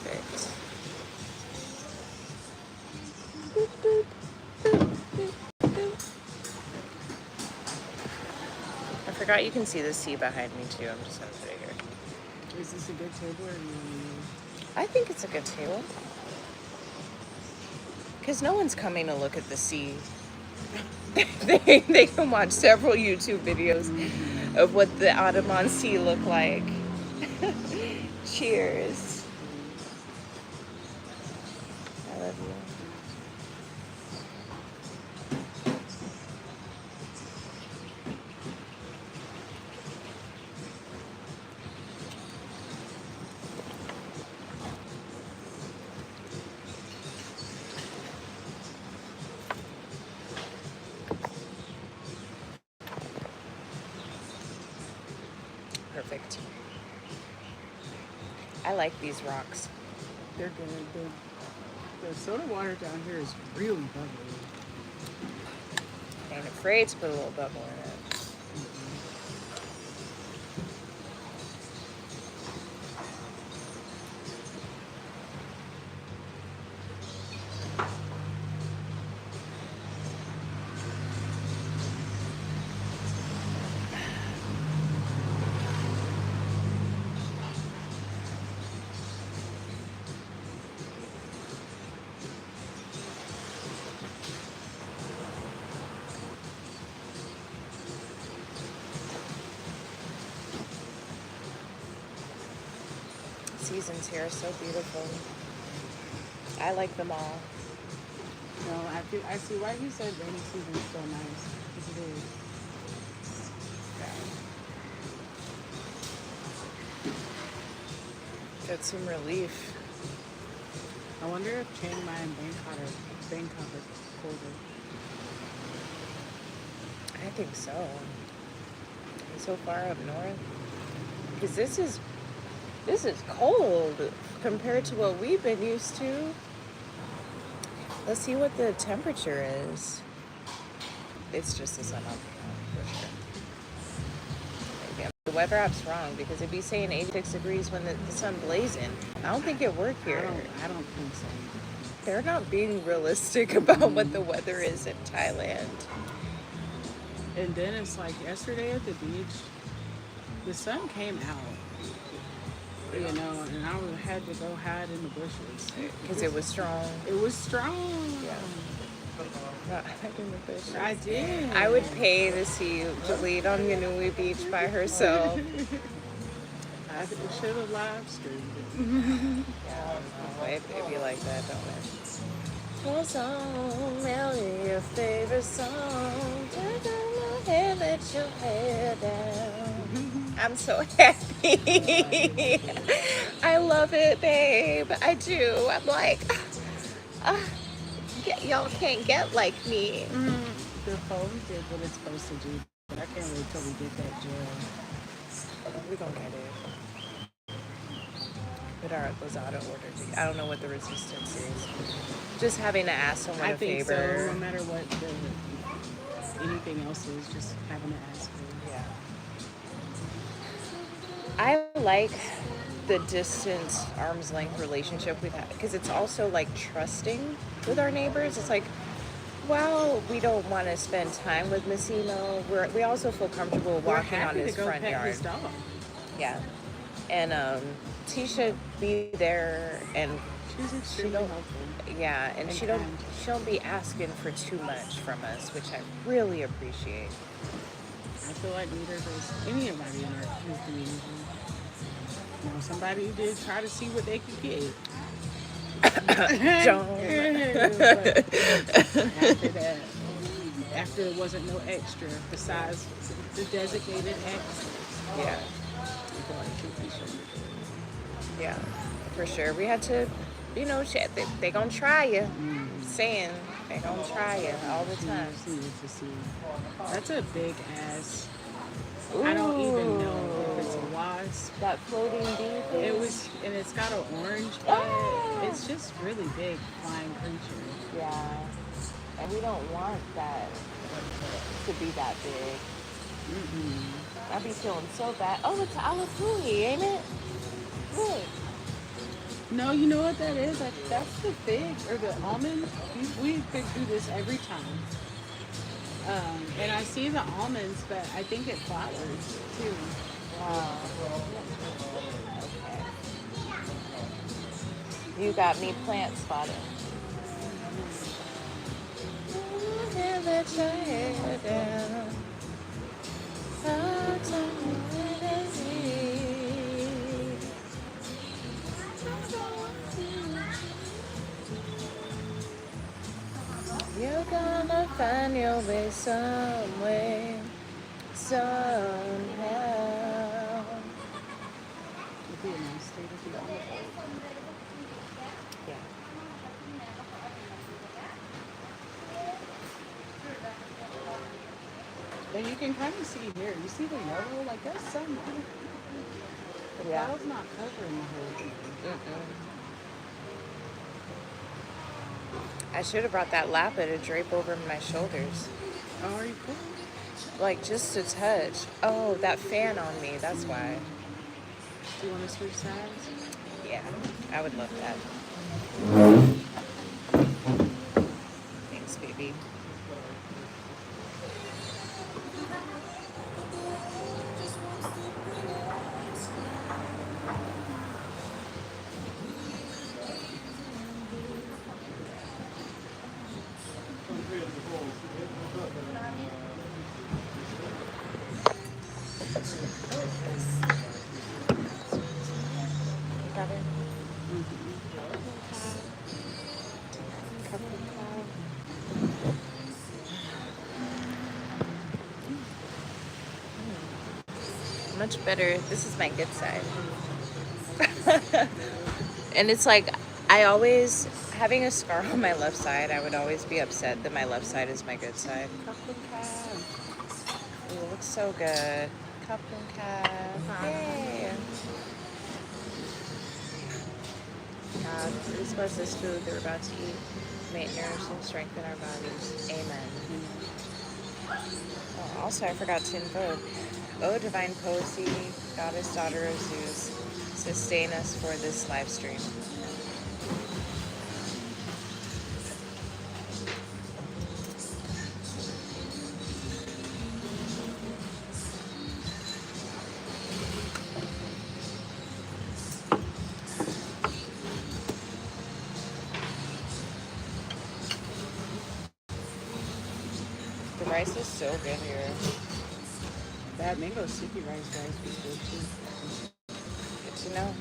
Perfect. I forgot you can see the sea behind me too. I'm just gonna put it here. Is this a good table or no? I think it's a good table. Because no one's coming to look at the sea. they can watch several YouTube videos of what the Andaman Sea look like. Cheers. I love you. Perfect. I like these rocks. They're good. The soda water down here is really bubbly. I ain't afraid to put a little bubble in it. Seasons here are so beautiful. I like them all. No, I see why you said rainy season is so nice. Because it is. Got some relief. I wonder if Chiang Mai and Bangkok are colder. I think so. So far up north. Because this is cold compared to what we've been used to. Let's see what the temperature is. It's just the sun up for sure. Maybe the weather app's wrong because it'd be saying 86 degrees when the sun blazing. I don't think it worked here. I don't think so. They're not being realistic about what the weather is in Thailand. And then it's like yesterday at the beach, the sun came out, you know, and I had to go hide in the bushes. Because it was strong. It was strong. Yeah. Not hiding in the bushes. I did. I would pay to see Jalid on Yanui Beach by herself. I should have live streamed it. Yeah, it'd be like that, don't it? What song, Melly, your favorite song? Turn down my head, let your hair down. I'm so happy. I love it, babe. I do. I'm like, y'all can't get like me. The phone did what it's supposed to do, but I can't wait till we get that gel. We're gonna get it. Put our Lazada order together. I don't know what the resistance is. Just having to ask someone a favor. I think so. No matter what anything else is, just having to ask for. Yeah. I like the distant arm's length relationship we've had because it's also like trusting with our neighbors. It's like, well, we don't want to spend time with Massimo. We also feel comfortable walking on his front yard. His dog. Yeah. And Tisha be there and she's extremely helpful. Yeah, and she don't be asking for too much from us, which I really appreciate. I feel like neither does anybody in our community. You know, somebody did try to see what they could get. After it wasn't no extra besides the designated extra. Yeah. Yeah, for sure. We had to, you know, they gonna try you. Saying they gonna try you all the time. That's a big ass. Ooh. I don't even know if it's a wasp. That floating bee thing? It was, and it's got an orange bed. It's just really big flying creature. Yeah, and we don't want that to be that big. I'd be feeling so bad. Oh, it's Alapui, ain't it? Look. No, you know what that is? That's the fig or the almond. We could do this every time. And I see the almonds, but I think it flowers too. Wow. Okay. You got me plant spotted. Let your hair down. You're gonna find your way some way, somehow. It'd be a nice day to be on the boat. Yeah. But you can kind of see here. You see the yellow? Like that's sunlight. The Yeah. cloud's not covering the whole thing. I should have brought that lappa to drape over my shoulders. Oh, are you cool? Like just a touch. Oh, that fan on me. That's why. Do you want to switch sides? Yeah, I would love that. Thanks, baby. Got it? Much better. This is my good side. And it's like, I always, having a scar on my left side, I would always be upset that my left side is my good side. Ooh, it looks so good. Cup and calf. Yay. Please bless this food that we're about to eat. May it nourish and strengthen our bodies. Amen. Oh, also, I forgot to invoke. O divine poesy, goddess daughter of Zeus, sustain us for this live stream. The rice is so good here. That mango sticky rice was good too. Good to know.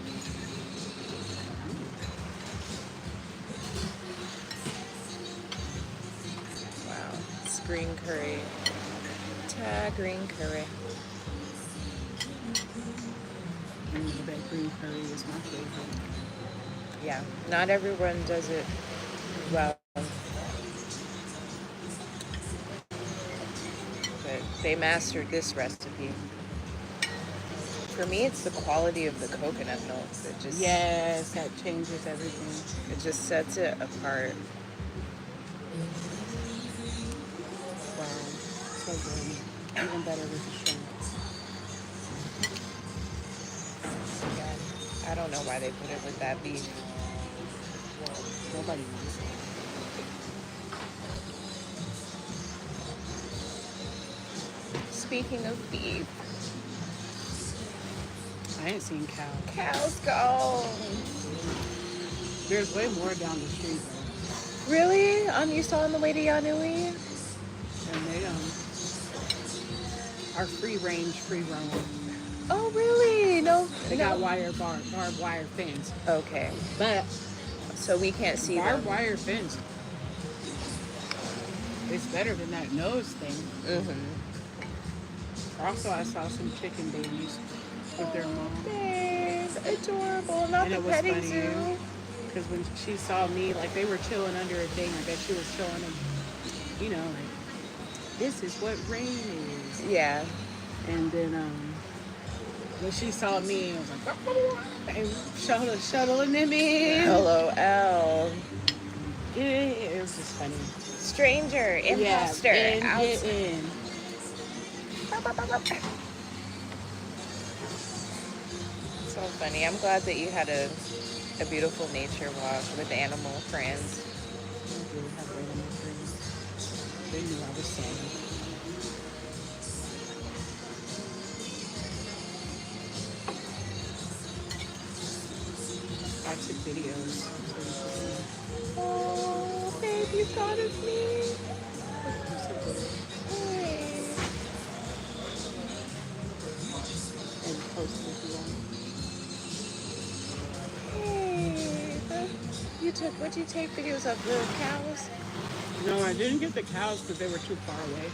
Wow, it's green curry. Green curry. That green curry is my favorite. Yeah, not everyone does it well. But they mastered this recipe. For me, it's the quality of the coconut milk that just... Yes, that changes everything. It just sets it apart. Wow, so good. Even better with the shrimp. Yeah, I don't know why they put it with that beef. Nobody wants it. Speaking of beef, I ain't seen cows. cows go. There's way more down the street though. Really? You saw on the way to Yanui? And they are free range, free roam. Oh, really? No. They got barbed wire fence. Okay, But so we can't see barbed them. wire fence, it's better than that nose thing. Also, I saw some chicken babies with their mom. Babe, adorable. Not And the it was petting funny. zoo. Because when she saw me, like they were chilling under a thing. I bet she was showing them, you know, like, this is what rain is. Yeah. And then when she saw me, I was like, and shuttling them in. LOL. It was just funny. Stranger, imposter, Yeah, out. in. So funny. I'm glad that you had a a beautiful nature walk with animal friends. I do have animal friends. They knew I was saying. I took videos. So you should see. Oh, babe, you thought of me. I'm so good. Hey. And posted if you want. Hey. What'd you take videos of the cows? No, I didn't get the cows because they were too far away.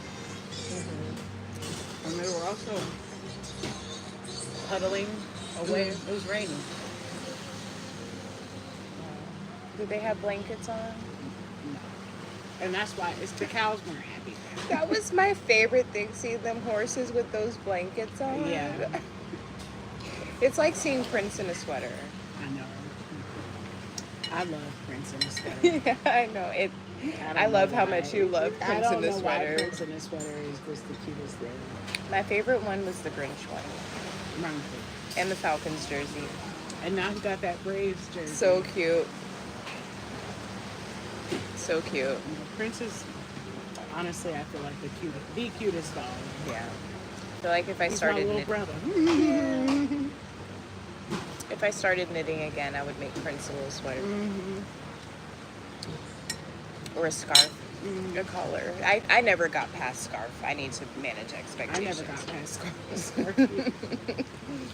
And they were also Huddling away. It was raining. Did they have blankets on? No. And that's why it's the cows weren't happy. That was my favorite thing, seeing them horses with those blankets on. Yeah. It's like seeing Prince in a sweater. I know. I love Prince in a sweater. Yeah, I know. I love how much you love I Prince don't in the know sweater. why Prince in a sweater is just the cutest thing. My favorite one was the Grinch one. Mine And the Falcons jersey. too. And now he got that Braves jersey. So cute. So cute. You know, Prince is honestly, I feel like the cutest dog. Yeah. I feel like if I He's started my little brother. if I started knitting again, I would make Prince a little sweater. Or a scarf. A collar. I never got past scarf. I need to manage I expectations. never got past scarf.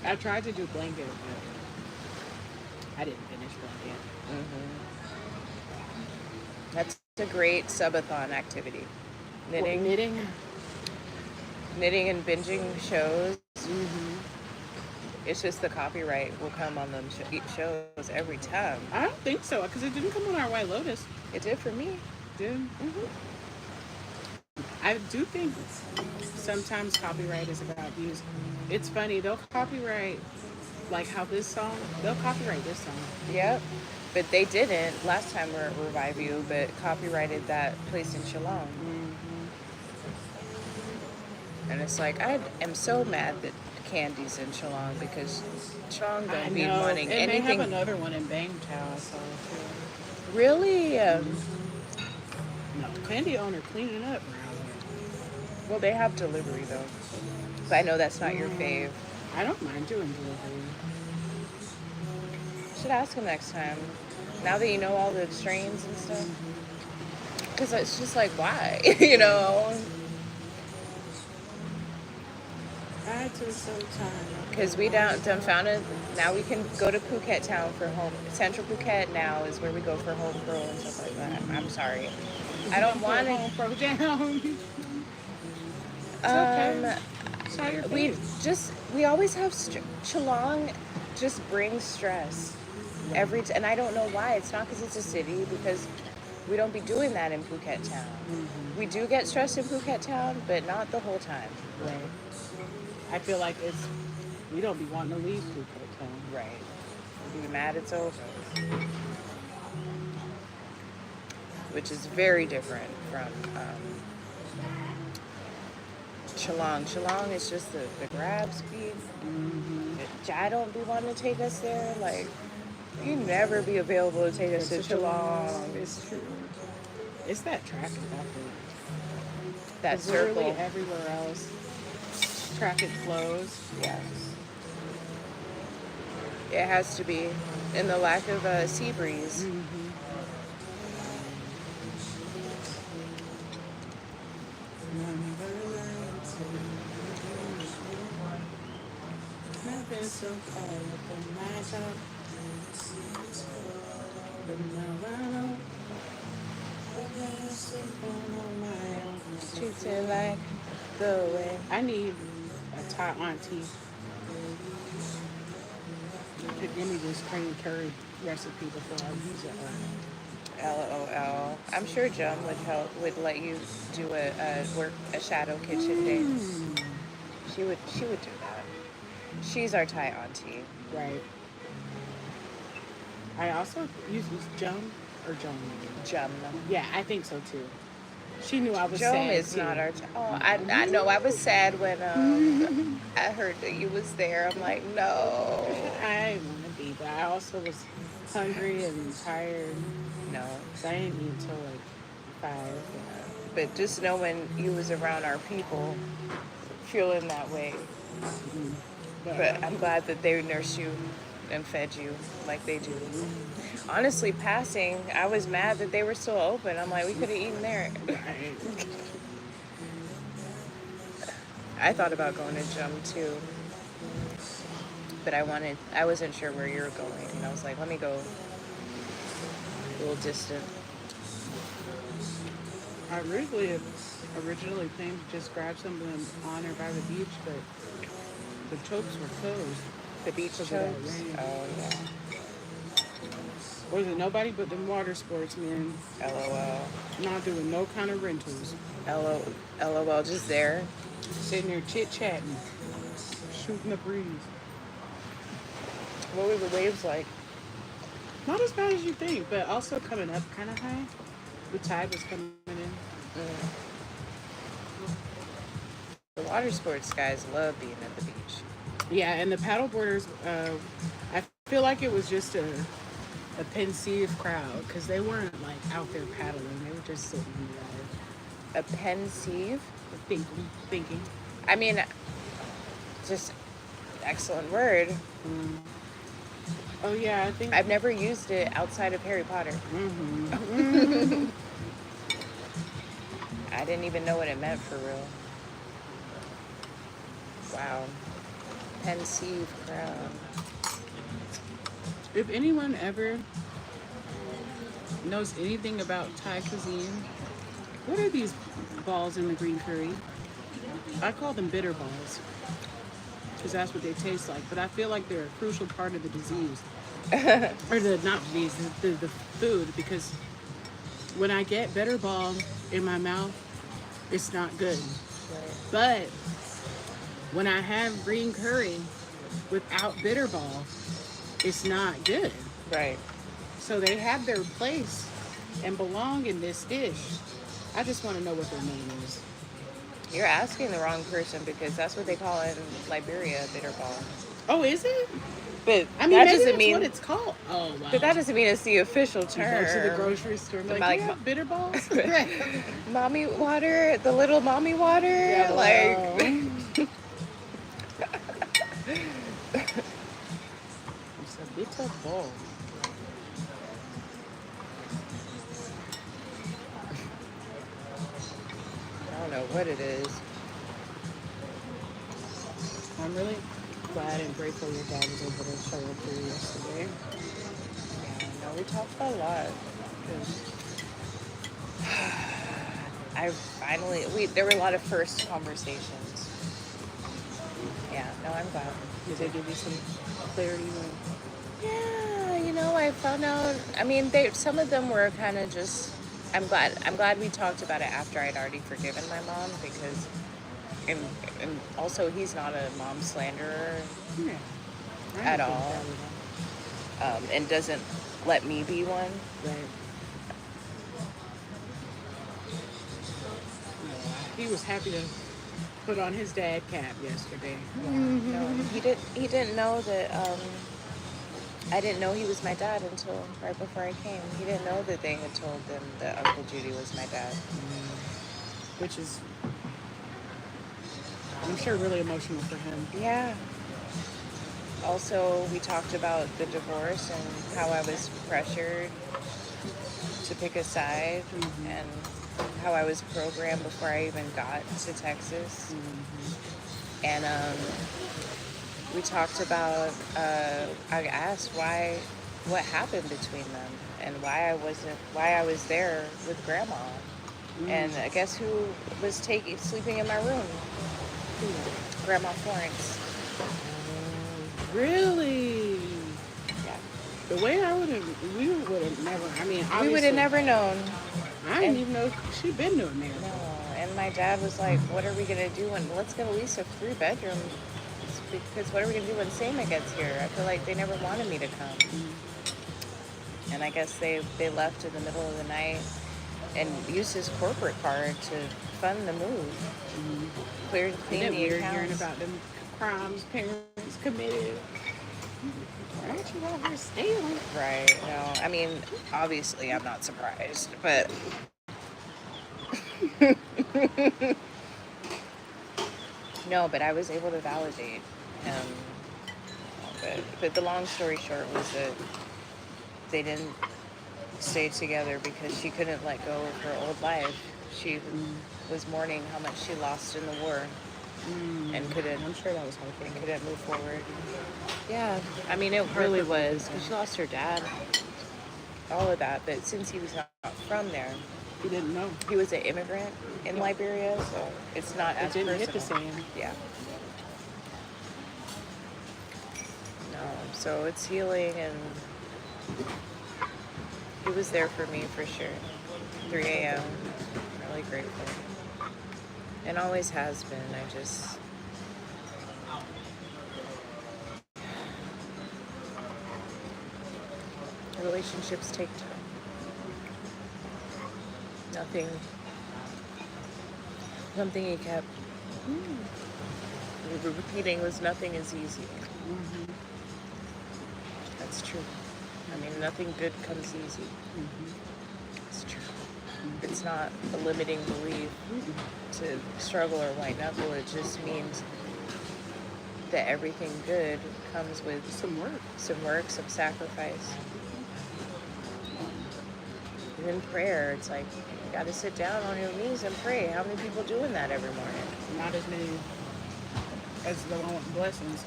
I tried to do blanket, but I didn't finish blanket. That's a great subathon activity. Knitting. Knitting and binging shows. It's just the copyright will come on them shows every time. I don't think so, because it didn't come on our White Lotus. It did for me. Did? I do think sometimes copyright is about views. It's funny, they'll copyright, like how this song, they'll copyright this song. Yep. But they didn't last time we were at Revive You, but copyrighted that place in Shillong. And it's like, I am so mad that Candy's in Shillong because Shillong don't be wanting and anything. they have another one in Bangtao, I saw too. Really? No, Candy owner cleaning up around Well, they have delivery though. But I know that's not your fave. here. I don't mind doing delivery. Should ask him next time. Now that you know all the strains and stuff. Because it's just like, why? You know? I took some time. Because we done found it. Now we can go to Phuket town for home. Central Phuket now is where we go for home grow and stuff like that. I'm sorry. I don't want home to. pro down. It's okay. It's how you're feeling. We always have Shillong just brings stress and I don't know why. It's not because it's a city, because we don't be doing that in Phuket town. We do get stressed in Phuket town, but not the whole time. Right. I feel like we don't be wanting to leave Phuket town. Right. We be mad it's over. Which is very different from Shillong. Shillong is just the grab speed. I don't be wanting to take us there. Like, you never be available to take us to Shillong. It's true. It's that traffic out there. That circle. Literally everywhere else, traffic flows. Yes. It has to be. And the lack of sea breeze. Treats it like the way. I need a Thai auntie to give me this cream curry recipe before I use it. LOL. I'm sure Jum would let you do a shadow kitchen day. She would do that. She's our Thai auntie. Right. I also use Jum or Jum. Jum. Yeah, I think so too. She knew I was Jum sad is too. not our. I know. I was sad when I heard that you was there. I'm like, no. I want to be there. I also was hungry and tired. No. So I didn't eat until like 5. But just knowing you was around our people, feeling that way. But I'm glad that they nursed you and fed you like they do. Honestly, passing, I was mad that they were still open. I'm like, we could have eaten there. I thought about going to Jum too. But I wasn't sure where you were going. And I was like, let me go a little distant. I originally planned to just grab something on or by the beach, but the chokes were closed. The beach chokes? Oh, yeah. Was it nobody but the water sportsmen? LOL. Not doing no kind of rentals. LOL, just there. Sitting there chit-chatting, shooting the breeze. What were the waves like? Not as bad as you think, but also coming up kind of high. The tide was coming in. The water sports guys love being at the beach. Yeah, and the paddle boarders, I feel like it was just a pensive crowd because they weren't like out there paddling. They were just sitting in the water. A pensive? Thinking. I mean, just excellent word. Oh, yeah, I think... I've never used it outside of Harry Potter. I didn't even know what it meant for real. Wow. Pensive crowd. If anyone ever knows anything about Thai cuisine, what are these balls in the green curry? I call them bitter balls because that's what they taste like. But I feel like they're a crucial part of the disease. Or not disease, the food. Because when I get bitter ball in my mouth, it's not good. But when I have green curry without bitter ball, it's not good. Right. So they have their place and belong in this dish. I just want to know what their name is. You're asking the wrong person because that's what they call it in Liberia, bitter ball. Oh, is it? But I mean, that maybe doesn't that's mean what it's called. Oh, wow. But that doesn't mean it's the official term. You go to the grocery store and be like, you have bitter balls? Right. Mommy water, the little mommy water. Yeah, like it's a bitter ball. I don't know what it is. I'm really glad and grateful your dad was able to show up here yesterday. Yeah, no, we talked about a lot. There were a lot of first conversations. Yeah, no, I'm glad. Did they give you some clarity? Yeah, I found out. I mean, some of them were kind of just. I'm glad we talked about it after I'd already forgiven my mom because, and also he's not a mom slanderer at all, and doesn't let me be one. Right. He was happy to put on his dad cap yesterday. No, he didn't know that. I didn't know he was my dad until right before I came. He didn't know that they had told them that Uncle Judy was my dad. Which is, I'm sure, really emotional for him. Yeah. Also, we talked about the divorce and how I was pressured to pick a side and how I was programmed before I even got to Texas. And we talked about, I asked what happened between them and why I was there with Grandma. And I guess who was sleeping in my room? Grandma Florence. Really? Yeah. The way we would have never, I mean, we would have never known. I didn't even know she'd been doing there. No, and my dad was like, what are we going to do? And let's get at least a 3-bedroom. Because what are we going to do when Sama gets here? I feel like they never wanted me to come. And I guess they left in the middle of the night and used his corporate card to fund the move. Clean the weird accounts. hearing about them crimes parents committed. Not you out here stealing. Right. No, I mean, obviously I'm not surprised, but no, but I was able to validate him. But the long story short was that they didn't stay together because she couldn't let go of her old life. She was mourning how much she lost in the war and couldn't. I'm sure that was hard. And couldn't move forward. Yeah, I mean, it really was, because she lost her dad, all of that. But since he was not from there, He didn't know. he was an immigrant in Liberia, so it's not as It didn't personal. hit the same. Yeah. No, so it's healing, and he was there for me for sure. 3 a.m. Really grateful, and always has been. I just. Relationships take time. Something he kept repeating was nothing is easy. Mm-hmm. That's true. I mean, nothing good comes easy. It's true. It's not a limiting belief to struggle or white knuckle. It just means that everything good comes with Some work. some sacrifice. In prayer, it's like you got to sit down on your knees and pray. How many people doing that every morning? Not as many as the one with blessings.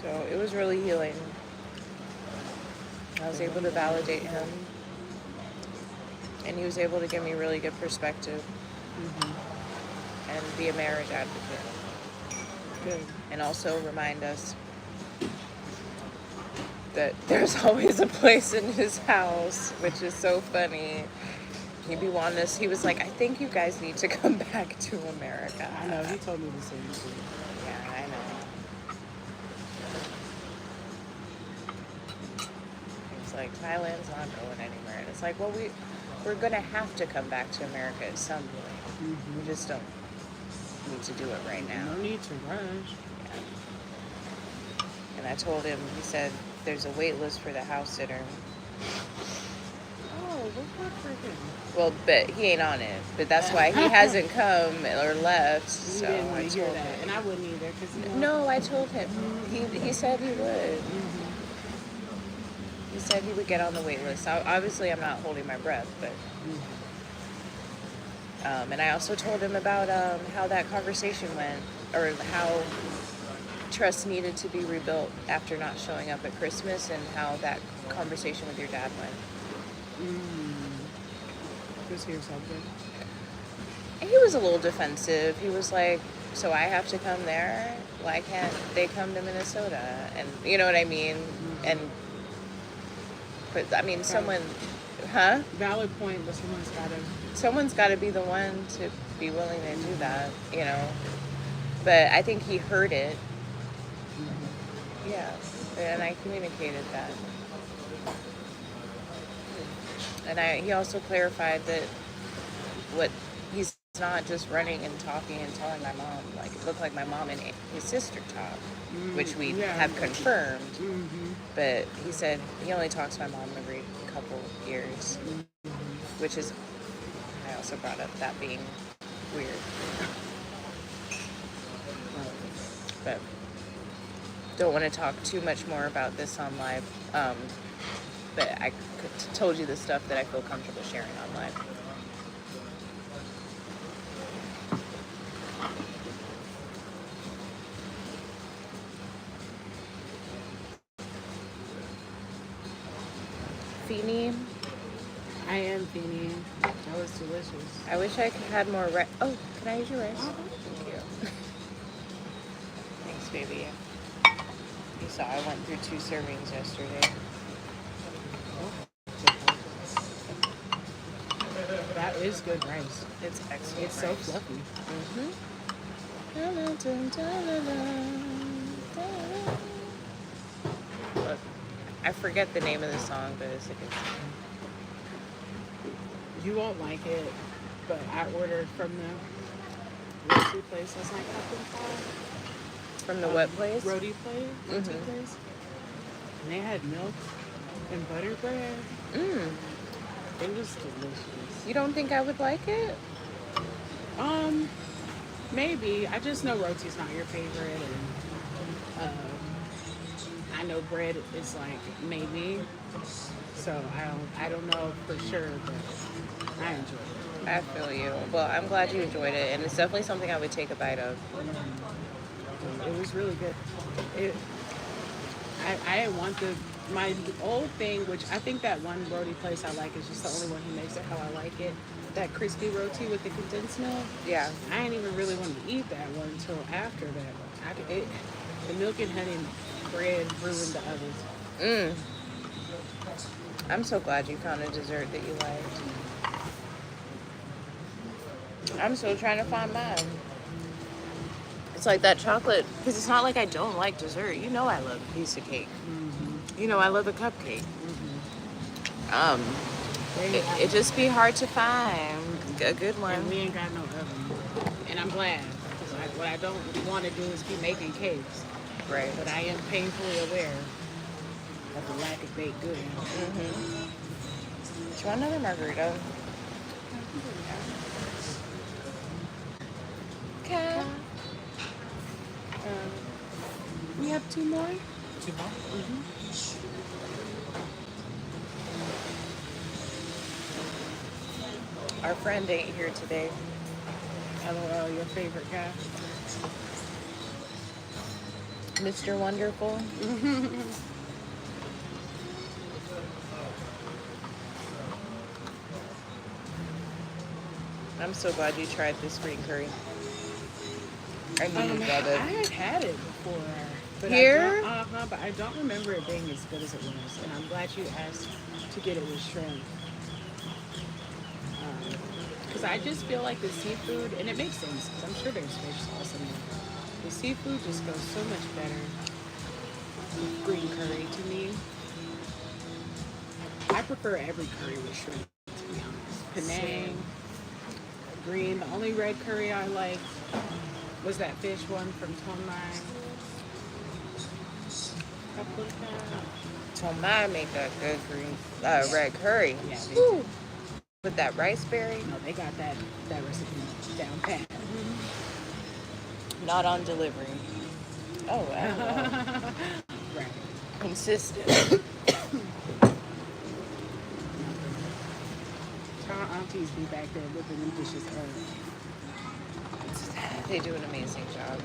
So it was really healing. I was able to validate him, and he was able to give me really good perspective and be a marriage advocate. Good. And also remind us that there's always a place in his house, which is so funny. He'd be wanting us. He was like, I think you guys need to come back to America. I know, he told me the same thing. Yeah, I know. He's like, Thailand's not going anywhere. And it's like, well, we're going to have to come back to America at some point. We just don't need to do it right now. No need to rush. Yeah. And I told him, he said, there's a wait list for the house sitter. Oh, look good for him. Well, but he ain't on it. But that's why he hasn't come or left. You So didn't I want to hear told that. him. And I wouldn't either. Cause, No, I told him. He said he would. He said he would get on the wait list. Obviously, I'm not holding my breath, but... and I also told him about how that conversation went, or how trust needed to be rebuilt after not showing up at Christmas, and how that conversation with your dad went. Just hear something. And he was a little defensive. He was like, so I have to come there? Why can't they come to Minnesota? And you know what I mean? And, but I mean, someone, huh? Valid point, but Someone's got to be the one to be willing to do that, you know? But I think he heard it. Yeah. And I communicated that. And he also clarified that he's not just running and talking and telling my mom, like it looked like my mom and his sister talk, which we have confirmed. But he said he only talks to my mom every couple years, which is, I also brought up that being weird. But don't want to talk too much more about this on live. But I told you the stuff that I feel comfortable sharing on live. Feeny. I am Feeny. That was delicious. I wish I had more rice. Oh, can I use your rice? Thank you. Thanks, baby. You saw I went through 2 servings yesterday. That is good rice. It's excellent. It's so fluffy. Look, I forget the name of the song, but it's a good song. You won't like it, but I ordered from the roti place last night. From the what place? Roti place. Roti place. And they had milk and butter bread. Mm. It was delicious. You don't think I would like it? Maybe. I just know roti's not your favorite, and I know bread is like maybe. So I don't know for sure, but I enjoyed it. I feel you. Well, I'm glad you enjoyed it, and it's definitely something I would take a bite of. It was really good. I didn't want my old thing, which I think that one roti place I like is just the only one who makes it how I like it. That crispy roti with the condensed milk. Yeah. I didn't even really want to eat that one until after that. The milk and honey bread ruined the others. Mm. I'm so glad you found a dessert that you liked. I'm still trying to find mine. It's like that chocolate, because it's not like I don't like dessert. You know I love a piece of cake. Mm-hmm. You know I love a cupcake. Mm-hmm. It just be hard to find a good one. And we ain't got no oven. And I'm glad, because what I don't want to do is be making cakes. Right. But I am painfully aware of the lack of baked goods. Mm-hmm. Do you want another margarita? Okay. We have two more. Two more? Mm-hmm. Our friend ain't here today. LOL, your favorite guy. Mr. Wonderful. I'm so glad you tried this green curry. I knew you'd love I it. had it before. But Here? But I don't remember it being as good as it was. And I'm glad you asked to get it with shrimp. Because I just feel like the seafood, and it makes sense, because I'm sure there's fish sauce in there. The seafood just goes so much better with green curry to me. I prefer every curry with shrimp, to be honest. Penang, green. The only red curry I like was that fish one from Tonai. Tomai make a good green, red curry. Yeah, they Woo. do. With that rice berry. No, they got that recipe down pat. Not on delivery. Oh, wow. Right. Consistent. Our aunties be back there whipping them dishes up. They do an amazing job.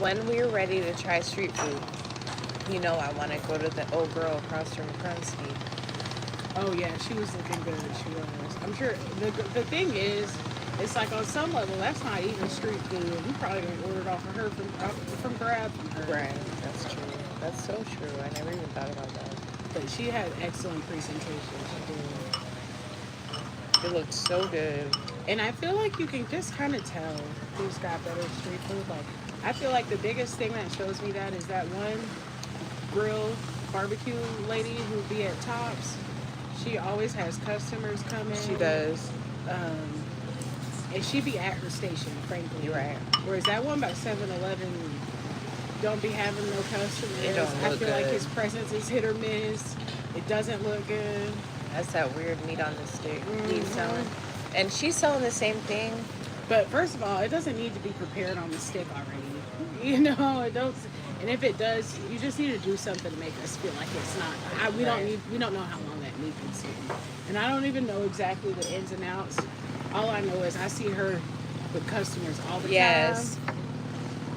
When we're ready to try street food, you know I want to go to the old girl across from Kronsky. Oh yeah, she was looking good. She was. I'm sure the thing is, it's like on some level that's not even street food. We probably gonna order it off of her from Grab. Right, that's true. That's so true. I never even thought about that. But she had excellent presentation. She did. It looked so good. And I feel like you can just kind of tell who's got better street food. Like, I feel like the biggest thing that shows me that is that one grill barbecue lady who be at Tops. She always has customers come in. She does. And she be at her station, frankly. You're right. Whereas that one by 7-Eleven don't be having no customers. It don't I look feel like good. his presence is hit or miss. It doesn't look good. That's that weird meat on the stick he's Mhm. selling. And she's selling the same thing. But first of all, it doesn't need to be prepared on the stick already. You know, it don't. And if it does, you just need to do something to make us feel like it's not. We don't know how long that meat can sit. And I don't even know exactly the ins and outs. All I know is I see her with customers all the Yes. time.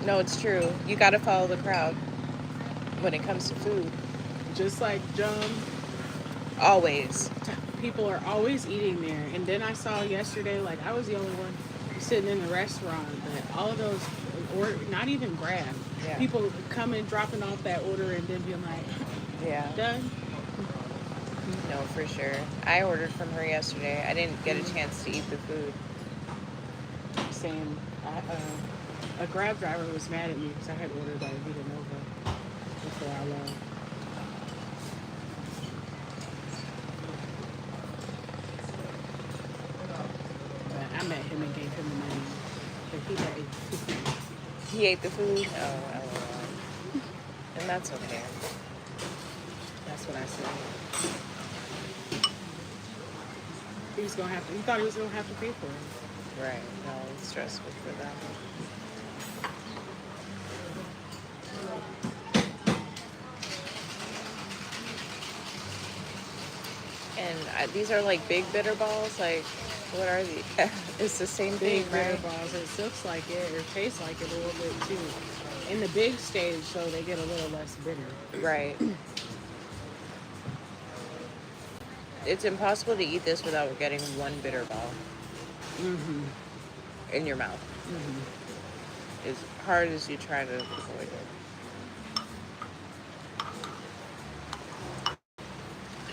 No, it's true. You got to follow the crowd when it comes to food. Just like John, Always. people are always eating there. And then I saw yesterday, like I was the only one sitting in the restaurant, but all of those, or not even Grab. Yeah. People coming, dropping off that order, and then being like, Yeah. done. No, for sure. I ordered from her yesterday. I didn't get a chance to eat the food. Saying, a Grab driver was mad at me because I had ordered that Vita Nova for our love. But I met him and gave him the money. But he ate the food. He ate the food? Oh, LOL. And that's okay. That's what I said. He was gonna have to. He thought he was gonna have to pay for it. Right. No, it's stressful for them. And these are like big bitter balls. Like, what are these? It's the same Big thing, bitter right? balls. It looks like it, or tastes like it a little bit too. In the big stage, so they get a little less bitter. Right. It's impossible to eat this without getting one bitter ball in your mouth. As hard as you try to avoid it.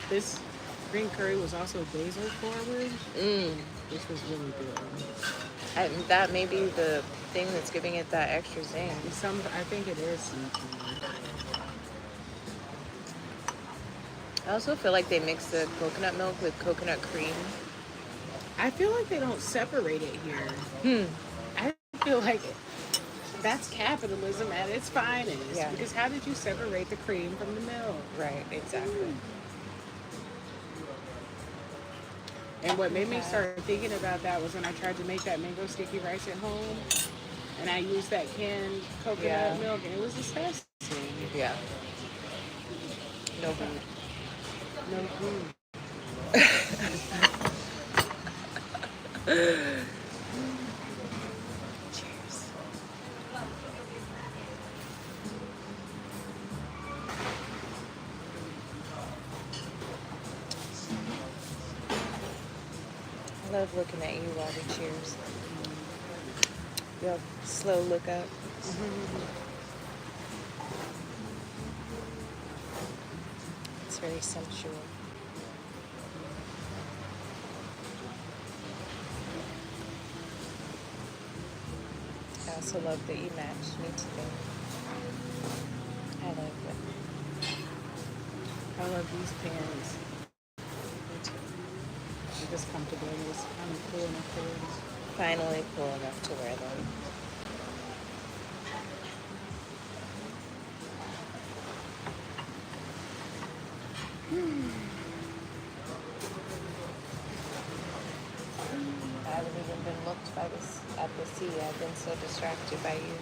This green curry was also basil forward, which was really good. And that may be the thing that's giving it that extra zing. I think it is something. I also feel like they mix the coconut milk with coconut cream. I feel like they don't separate it here. I feel like that's capitalism at its finest. Yeah. Because how did you separate the cream from the milk? Right, exactly. And what made me start thinking about that was when I tried to make that mango sticky rice at home. And I used that canned coconut milk, and it was disgusting. Yeah. No food. No food. Cheers. I love looking at you while we cheers. Your slow look up. It's very sensual. I also love that you matched me today. I like it. I love these pants. Me too. They're just comfortable. I'm cool enough for this. Finally cool enough to wear them. I haven't even been looked by this at the sea. I've been so distracted by you.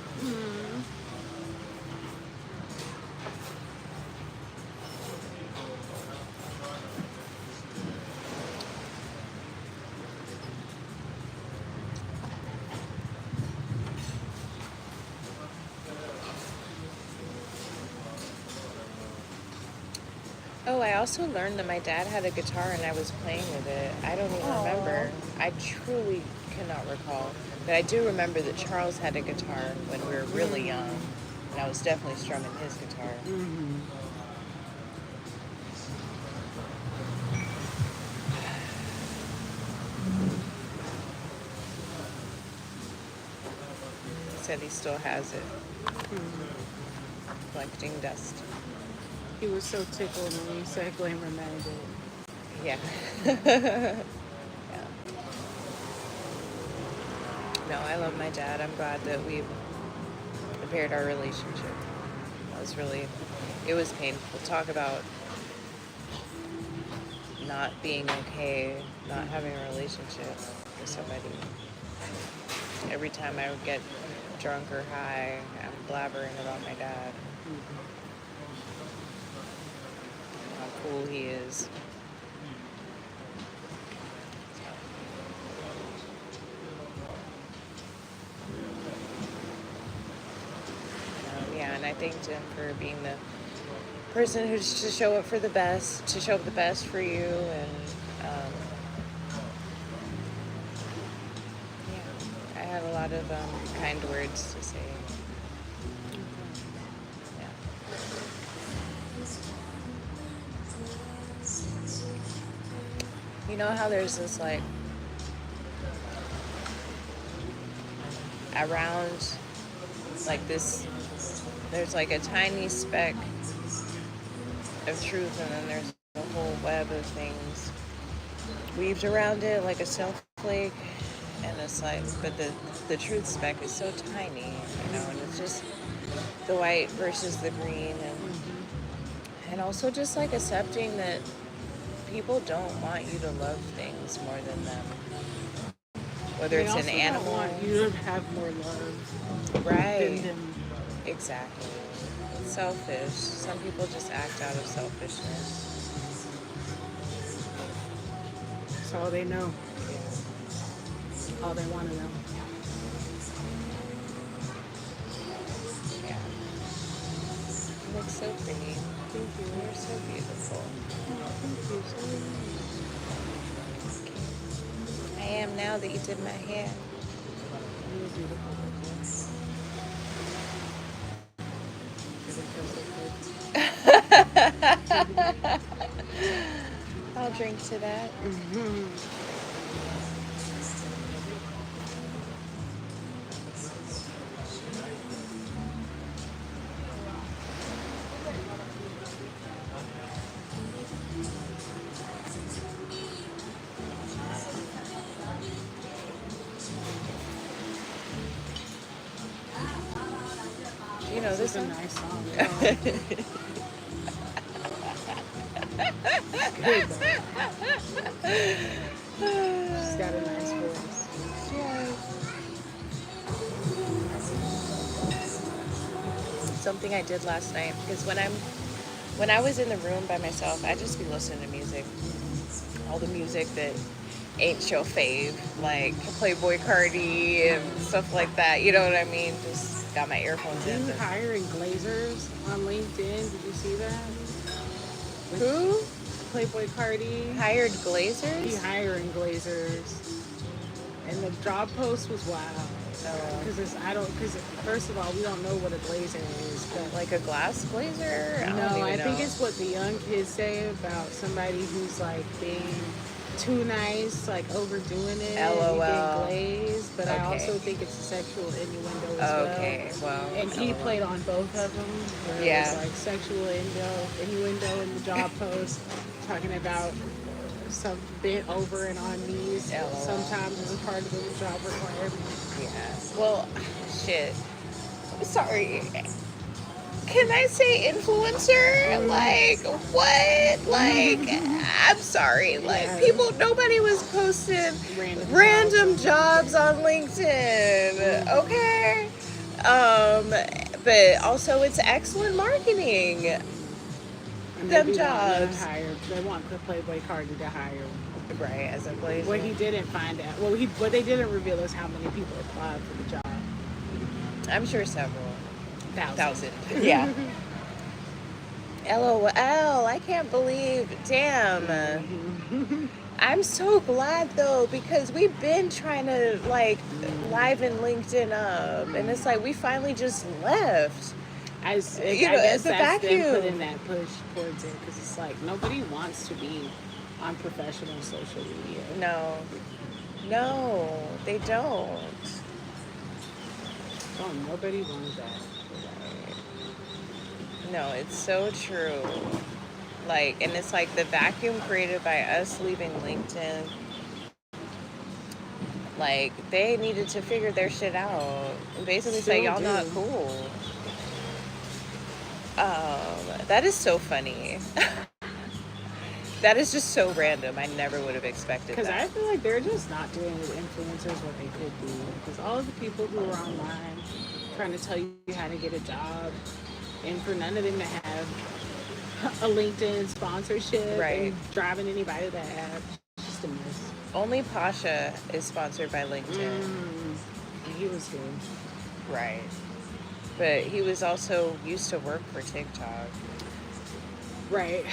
Oh, I also learned that my dad had a guitar and I was playing with it. I don't even remember. I truly cannot recall. But I do remember that Charles had a guitar when we were really young. And I was definitely strumming his guitar. He said he still has it. Collecting dust. He was so tickled when you said Glamour Magic. Yeah. Yeah. No, I love my dad. I'm glad that we've repaired our relationship. It was painful. Talk about not being okay, not having a relationship with somebody. Every time I would get drunk or high, I'm blabbering about my dad. How cool he is. Yeah, and I thanked him for being the person who's to show up for the best, to show up the best for you, and yeah, I had a lot of kind words to say. Yeah. You know how there's this like around like this, there's like a tiny speck of truth, and then there's a whole web of things weaved around it, like a snowflake. And it's like, but the truth speck is so tiny, and it's just the white versus the green, and also just like accepting that people don't want you to love things more than them. Whether it's an animal, don't want you to have more love, right? Than them. Exactly. It's selfish. Some people just act out of selfishness. That's all they know. All they want to know. Yeah. You look so pretty. Thank you. You're so beautiful. Thank you so much. I am now that you did my hair. You're beautiful. I'll drink to that. This is a nice song. Good. She's got a nice voice. Yeah. Something I did last night, because when I was in the room by myself, I just be listening to music. All the music that ain't your fave, like Playboy Cardi and stuff like that. You know what I mean? Just got my earphones in. You hiring glazers on LinkedIn? Did you see that? Who? Playboy Cardi Hired glazers? He hiring glazers, and the job post was wild. Because first of all, we don't know what a glazer is. But like a glass glazer? I think it's what the young kids say about somebody who's like being too nice, like overdoing it, LOL. and glazed. But I also think it's a sexual innuendo as well. Okay, well. And he played on both of them. Where it was like sexual innuendo in the job post, talking about some bent over and on knees. LOL. Sometimes as a part of the job requirement. Yeah. Well, shit. Sorry. Can I say influencer? Like, what? Like, I'm sorry. Like, nobody was posting random jobs on LinkedIn. Okay? But also it's excellent marketing. And them jobs. They want the Playboy Cardi to hire. Right, as a blazer. What he didn't find out. What they didn't reveal is how many people applied for the job. I'm sure several. Thousand. Yeah. LOL. I can't believe. Damn. I'm so glad though, because we've been trying to like liven LinkedIn up, and it's like we finally just left. I guess the that's vacuum. Them putting that push towards it, because it's like nobody wants to be on professional social media. No, they don't. Oh, nobody wants that. No, it's so true. Like, and it's like the vacuum created by us leaving LinkedIn. Like, they needed to figure their shit out. And basically say, y'all not cool. That is so funny. That is just so random. I never would have expected that. Because I feel like they're just not doing with influencers what they could do. Because all of the people who are online trying to tell you how to get a job, and for none of them to have a LinkedIn sponsorship and driving anybody to that app, it's just a mess. Only Pasha is sponsored by LinkedIn. He was good. Right. But he was also used to work for TikTok. Right.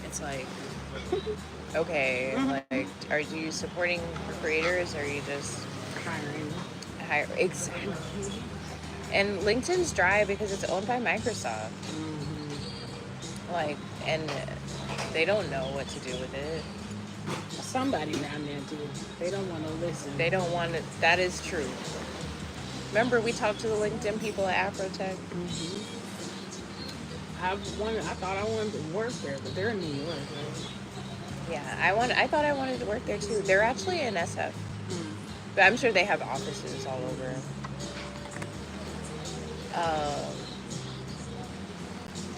It's like, okay, like, are you supporting creators, or are you just hiring? Exactly. And LinkedIn's dry because it's owned by Microsoft. Like, and they don't know what to do with it. Somebody down there do. They don't want to listen. They don't want to. That is true. Remember, we talked to the LinkedIn people at Afrotech. I thought I wanted to work there, but they're in New York, right? Yeah, I thought I wanted to work there too. They're actually in SF, but I'm sure they have offices all over.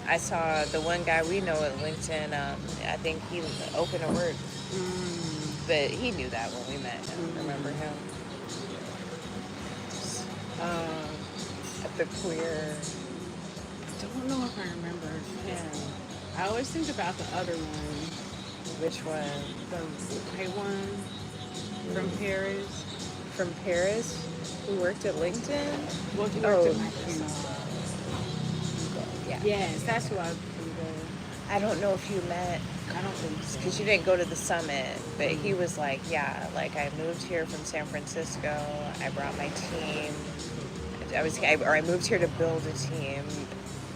I saw the one guy we know at LinkedIn. I think he open to work, but he knew that when we met him. Remember him? At the queer. Don't know if I remember him. I always think about the other one, Which one? the white one from Paris. From Paris? Who worked at LinkedIn? Well, he Oh, worked at Microsoft. Yeah. Yes, that's who I was thinking of. I don't know if you met, I don't think so. because you didn't go to the summit, but he was like, yeah, like I moved here from San Francisco. I brought my team. I moved here to build a team,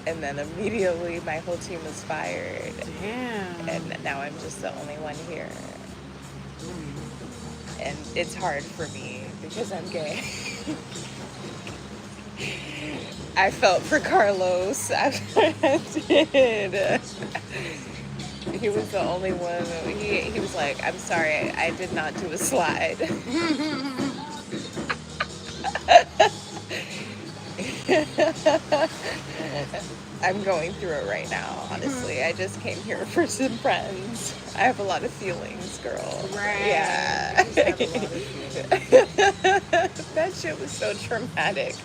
and then immediately my whole team was fired, Damn. and now I'm just the only one here. And it's hard for me because I'm gay. I felt for Carlos. I did. He was the only one. He was like, I'm sorry, I did not do a slide. I'm going through it right now, honestly. I just came here for some friends. I have a lot of feelings, girl. Right. Yeah. You just have a lot of feelings. That shit was so traumatic.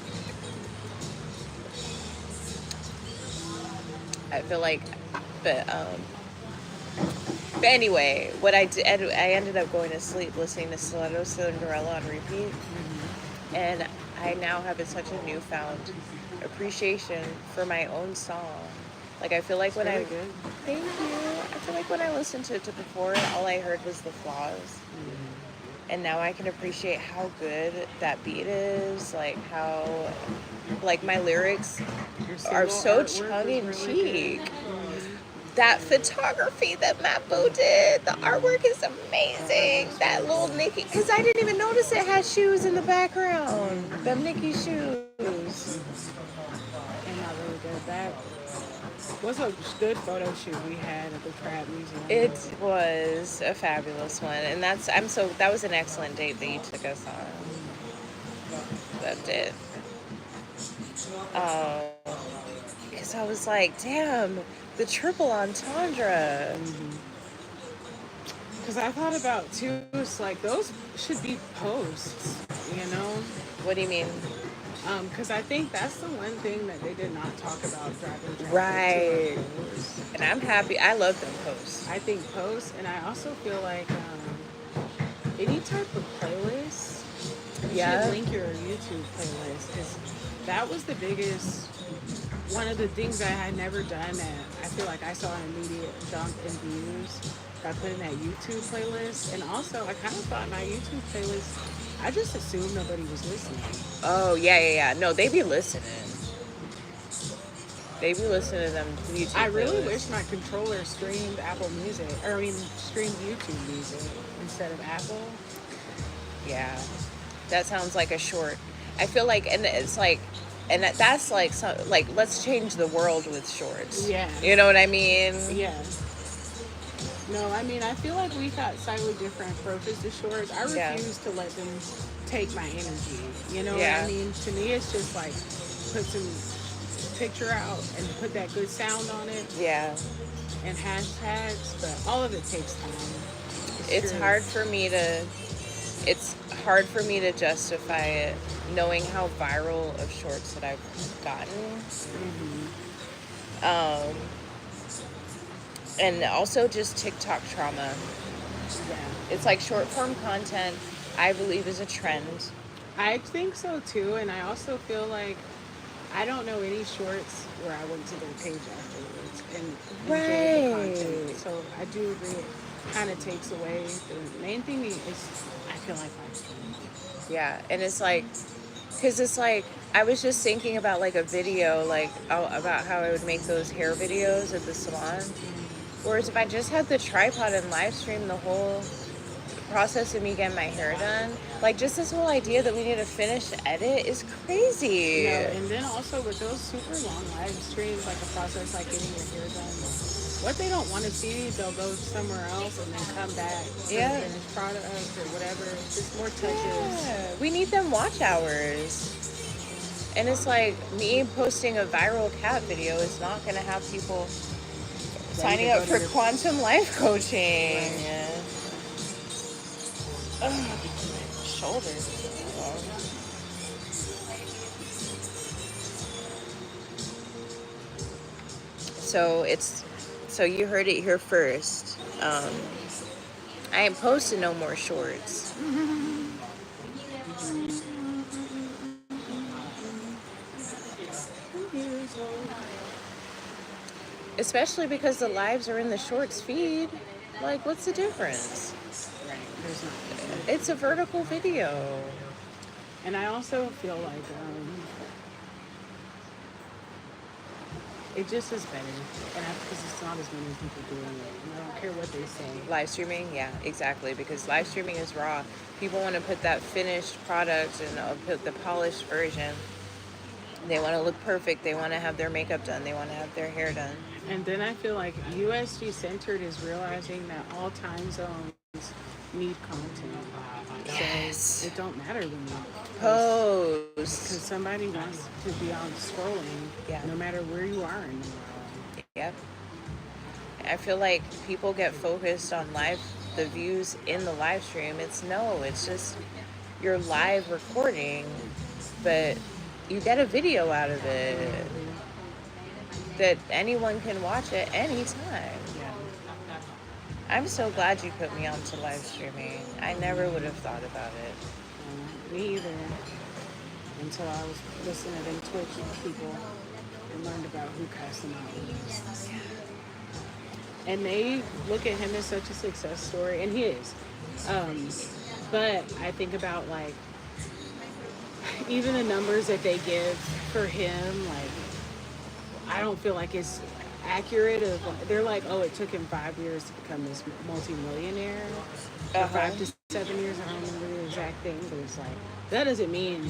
I feel like, but anyway, what I did, I ended up going to sleep listening to Stiletto Cinderella on repeat, and I now have such a newfound appreciation for my own song. Like I feel like when Really good. thank you. I feel like when I listened to it before, all I heard was the flaws. And now I can appreciate how good that beat is, like how, like my lyrics Your are so single artwork tongue in was really cheek. good. That photography that Mapo did, the artwork is amazing. That little Nikki, because I didn't even notice it had shoes in the background. Them Nikki shoes. Came out really good. That was a good photo shoot we had at the Crab Museum. It was a fabulous one, and that was an excellent date that you took us on. Loved it. Because I was like, damn, the triple entendre. Because I thought about too, it's like those should be posts, you know? What do you mean? Because I think that's the one thing that they did not talk about driving traffic. Right. And I'm happy. I love them posts. I think posts, and I also feel like any type of playlist, you should link your YouTube playlist, because that was the biggest, one of the things I had never done that I feel like I saw an immediate jump in views by putting that YouTube playlist. And also, I kind of thought my YouTube playlist, I just assumed nobody was listening. Oh, yeah. No, they be listening. They be listening to them YouTube I really playlists. wish my controller streamed Apple Music, streamed YouTube Music instead of Apple. Yeah. That sounds like a short. I feel like, and it's like, and that's like, let's change the world with shorts. Yeah. You know what I mean? Yeah. No, I mean, I feel like we've got slightly different approaches to shorts. I refuse to let them take my energy. You know what I mean? To me, it's just like put some picture out and put that good sound on it. Yeah. And hashtags, but all of it takes time. It's hard for me to justify it, knowing how viral of shorts that I've gotten. And also just TikTok trauma. Yeah. It's like short form content, I believe, is a trend. I think so too, and I also feel like I don't know any shorts where I went to their page afterwards and enjoyed the content. So I do agree it kind of takes away. The main thing is I feel like live stream. Yeah, and it's like, because it's like, I was just thinking about like a video, like about how I would make those hair videos at the salon. Whereas if I just had the tripod and live stream the whole process of me getting my hair done. Like, just this whole idea that we need a finished edit is crazy. No, and then also with those super long live streams, like a process like getting your hair done, what they don't want to see, they'll go somewhere else and then come back to the finished product or whatever. Just more touches. Yeah. We need them watch hours. And it's like me posting a viral cat video is not going to have people signing up for quantum life coaching. Right. Shoulders. So you heard it here first. I ain't posting no more shorts. Especially because the lives are in the shorts feed. Like, what's the difference? Right. There's not. It's a vertical video. And I also feel like it just is better. And because it's not as many people doing it. And I don't care what they say. Live streaming? Yeah, exactly. Because live streaming is raw. People want to put that finished product and put the polished version. They want to look perfect. They want to have their makeup done. They want to have their hair done. And then I feel like USG Centered is realizing that all time zones need content. Yes. So it don't matter when you post. Because somebody wants to be on scrolling no matter where you are in the world. Yep. I feel like people get focused on the views in the live stream. It's just your live recording, but you get a video out of it that anyone can watch at any time. Yeah. I'm so glad you put me on to live streaming. I never would have thought about it. Me either. Until I was listening to them Twitch people and learned about who Casting Out was. And they look at him as such a success story, and he is. But I think about, like, even the numbers that they give for him, like, I don't feel like it's accurate. They're like, oh, it took him 5 years to become this multi-millionaire. 5 to 7 years, I don't remember the exact thing, but it's like, that doesn't mean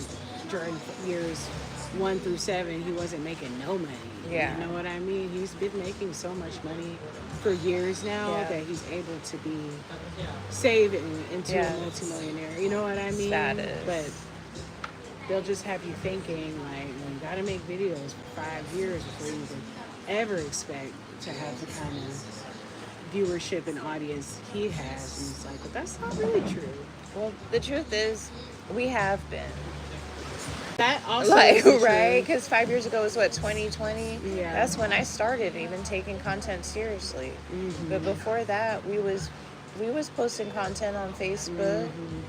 during years 1 through 7 he wasn't making no money. Yeah. You know what I mean? He's been making so much money for years now that he's able to be saving into a multi-millionaire. You know what I mean? Status. But they'll just have you thinking, like, you gotta make videos for 5 years before you can ever expect to have the kind of viewership and audience he has. And it's like, but that's not really true. Well, the truth is, we have been. That also right? Because 5 years ago was what, 2020? Yeah. That's when I started even taking content seriously. Mm-hmm. But before that, we was posting content on Facebook. Mm-hmm.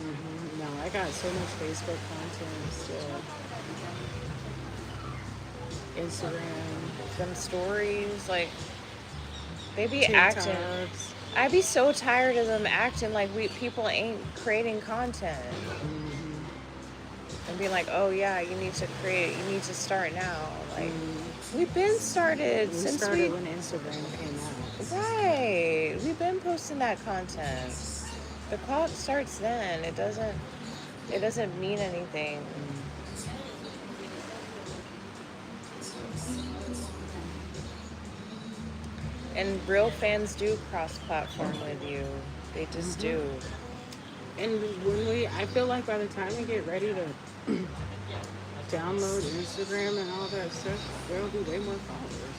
Mm-hmm. No, I got so much Facebook content still. Instagram, some stories, like they be TikToks. acting. I'd be so tired of them acting like people ain't creating content. Mm-hmm. And be like, oh yeah, you need to start now. Like, we've been started We since started when Instagram came out. Right. We've been posting that content. The clock starts then. It doesn't mean anything. And real fans do cross-platform with you. They just do. And I feel like by the time we get ready to download Instagram and all that stuff, there'll be way more followers.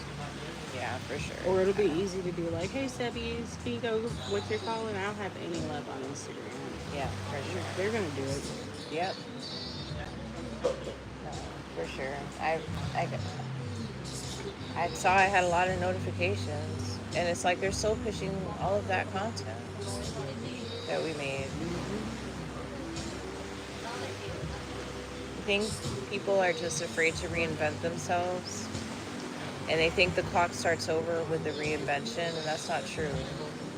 Yeah, for sure. Or it'll be easy to be like, hey, Sebbies, can you go what you're calling? I don't have any love on Instagram. Yeah, for sure. They're going to do it. Yep. No, for sure. I saw I had a lot of notifications, and it's like they're still pushing all of that content that we made. I think people are just afraid to reinvent themselves, and they think the clock starts over with the reinvention, and that's not true.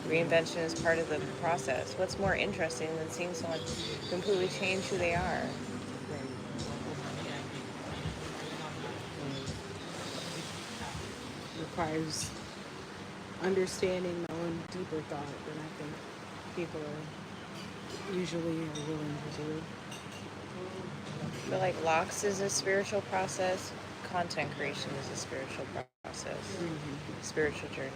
Reinvention is part of the process. What's more interesting than seeing someone completely change who they are? Requires understanding, knowing, deeper thought than I think people are usually willing to do. I feel like locks is a spiritual process. Content creation is a spiritual process. Spiritual journey.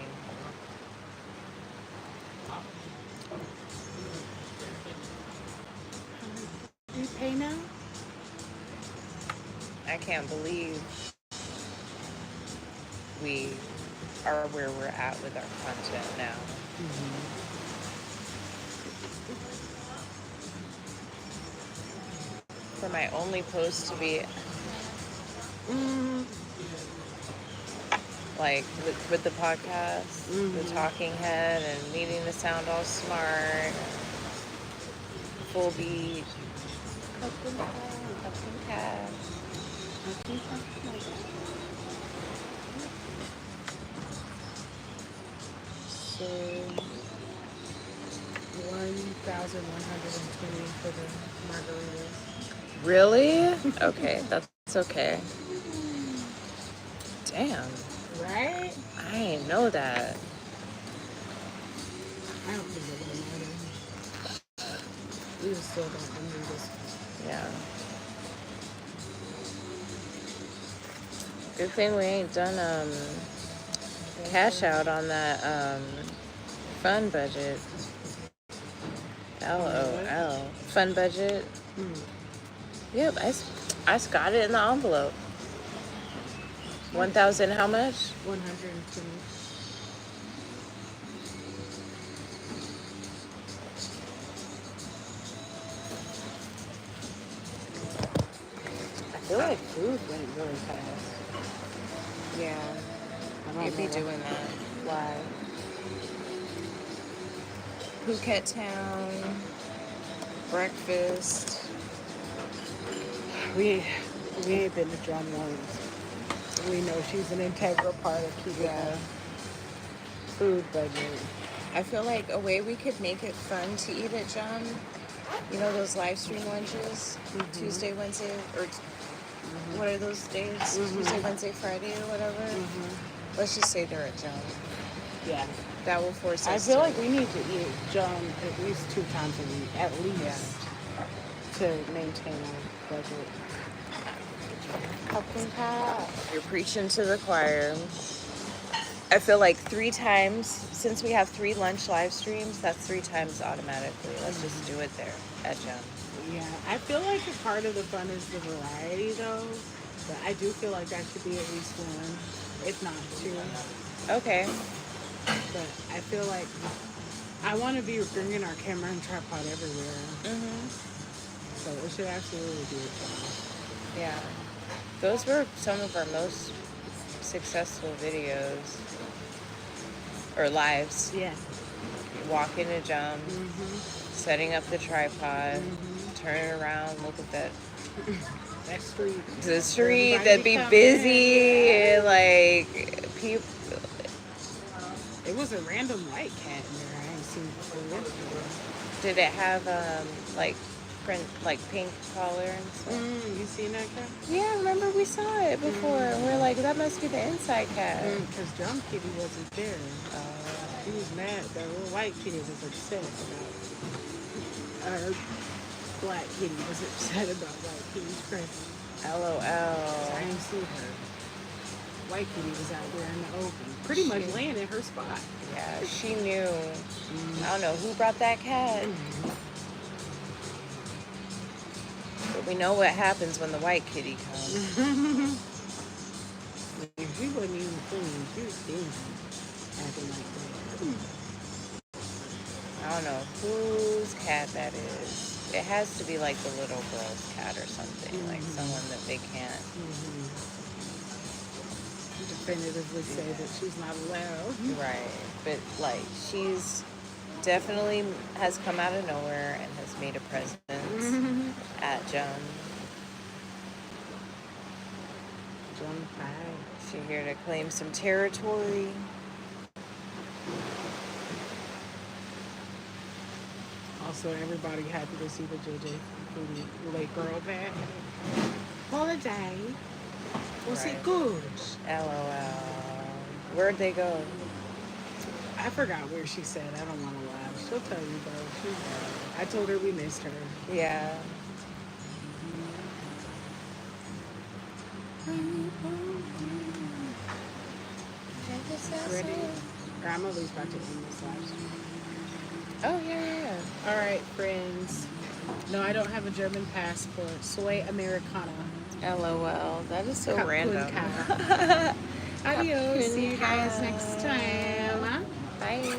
You pay now? I can't believe we are where we're at with our content now. For my only post to be like with the podcast, the talking head, and needing to sound all smart, full beat. So 1,120 for the margaritas. Really? Okay, that's okay. Damn. Right? I didn't know that. I don't think it would matter. We just still don't need this. Yeah. Good thing we ain't done cash out on that fun budget. LOL. Fun budget. Yep, I got it in the envelope. 1,000 how much? 120. I feel like food went really fast. Yeah. You'd be doing that. Why? Phuket Town. Breakfast. We ain't been to John once. We know she's an integral part of keeping the food budget. I feel like a way we could make it fun to eat at John, you know those live stream lunches? Tuesday, Wednesday, or what are those days? Tuesday, Wednesday, Friday, or whatever? Let's just say they're at John. Yeah. That will force us I feel like we need to eat John at least 2 times a week, at least, to maintain our budget. You're preaching to the choir. I feel like 3 times, since we have 3 lunch live streams, that's 3 times automatically. Let's just do it there at John. Yeah, I feel like a part of the fun is the variety, though. But I do feel like that should be at least 1, if not 2. Okay. But I feel like I want to be bringing our camera and tripod everywhere. So it should absolutely be a John. Yeah. Those were some of our most successful videos. Or lives. Yeah. Walking to Jump, setting up the tripod, turning around, look at that. That street. The street that'd be busy, like people. It was a random white cat in there I ain't seen before. Did it have like print, like pink collar and stuff? You seen that cat? Yeah, remember we saw it before. And we're like, that must be the inside cat. Because John Kitty wasn't there. He was mad. The little white kitty was upset about. Black kitty was upset about white kitty's presence. LOL. I didn't see her. White kitty was out there in the open, pretty much laying in her spot. Yeah, she knew. I don't know who brought that cat. But we know what happens when the white kitty comes. She wasn't even clean. She was stingy, acting like that. I don't know whose cat that is. It has to be like the little girl's cat or something, like someone that they can't. Definitively say that she's not allowed. Right, but like she's definitely has come out of nowhere and has made a presence at Jum. Jum 5. She's here to claim some territory. Also, everybody happy to see the JJ Foodie late girl back. Holiday. Was it good? LOL. Where'd they go? I forgot where she said. I don't want to laugh. She'll tell you though. I told her we missed her. Yeah. Ready? Or I'm at least about to end this live stream. Oh, yeah. All right, friends. No, I don't have a German passport. Soy Americana. LOL. That is so Kapun random. ka. Adios. See you Kapun guys ka. next time. Bye.